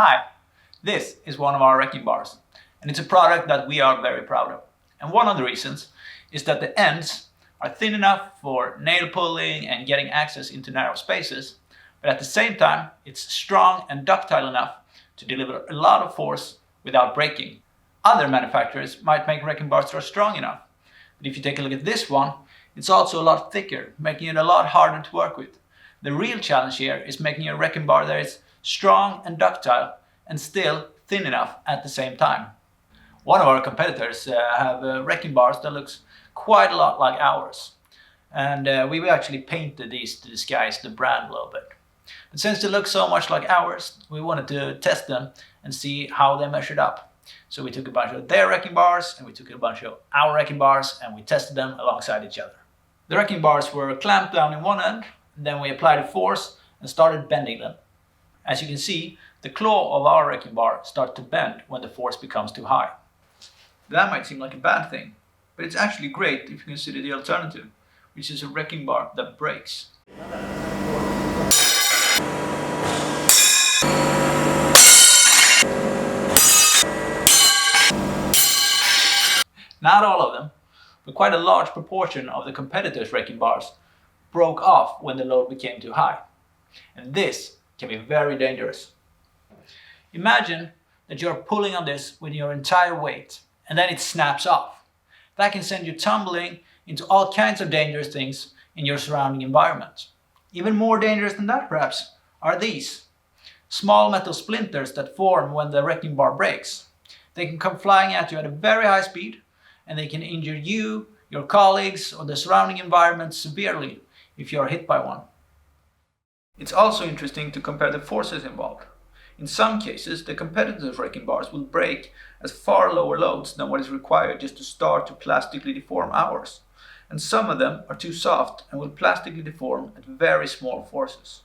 Hi, this is one of our wrecking bars, and it's a product that we are very proud of. And one of the reasons is that the ends are thin enough for nail pulling and getting access into narrow spaces, but at the same time it's strong and ductile enough to deliver a lot of force without breaking. Other manufacturers might make wrecking bars that are strong enough, but if you take a look at this one, it's also a lot thicker, making it a lot harder to work with. The real challenge here is making a wrecking bar that is strong and ductile and still thin enough at the same time. One of our competitors have wrecking bars that looks quite a lot like ours, and we actually painted these to disguise the brand a little bit. But since they look so much like ours, we wanted to test them and see how they measured up. So we took a bunch of their wrecking bars and we took a bunch of our wrecking bars and we tested them alongside each other. The wrecking bars were clamped down in one end, and then we applied a force and started bending them. As you can see, the claw of our wrecking bar starts to bend when the force becomes too high. That might seem like a bad thing, but it's actually great if you consider the alternative, which is a wrecking bar that breaks. Not all of them, but quite a large proportion of the competitors' wrecking bars broke off when the load became too high. And this can be very dangerous. Imagine that you're pulling on this with your entire weight and then it snaps off. That can send you tumbling into all kinds of dangerous things in your surrounding environment. Even more dangerous than that perhaps are these small metal splinters that form when the wrecking bar breaks. They can come flying at you at a very high speed and they can injure you, your colleagues or the surrounding environment severely if you are hit by one. It's also interesting to compare the forces involved. In some cases, the competitors' wrecking bars will break at far lower loads than what is required just to start to plastically deform ours. And some of them are too soft and will plastically deform at very small forces.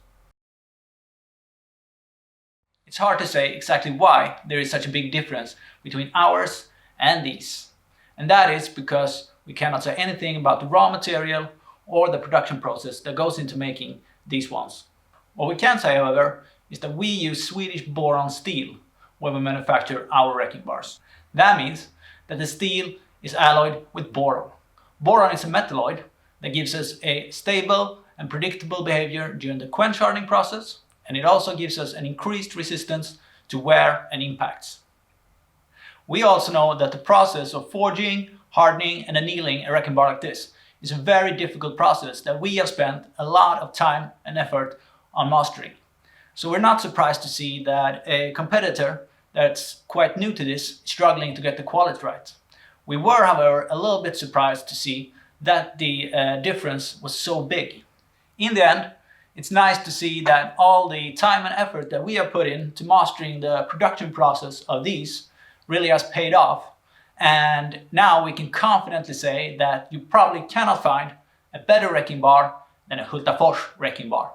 It's hard to say exactly why there is such a big difference between ours and these. And that is because we cannot say anything about the raw material or the production process that goes into making these ones. What we can say, however, is that we use Swedish boron steel when we manufacture our wrecking bars. That means that the steel is alloyed with boron. Boron is a metalloid that gives us a stable and predictable behavior during the quench hardening process, and it also gives us an increased resistance to wear and impacts. We also know that the process of forging, hardening and annealing a wrecking bar like this is a very difficult process that we have spent a lot of time and effort on mastering. So we're not surprised to see that a competitor that's quite new to this is struggling to get the quality right. We were, however, a little bit surprised to see that the difference was so big. In the end, it's nice to see that all the time and effort that we have put into mastering the production process of these really has paid off. And now we can confidently say that you probably cannot find a better wrecking bar than a Hultafors wrecking bar.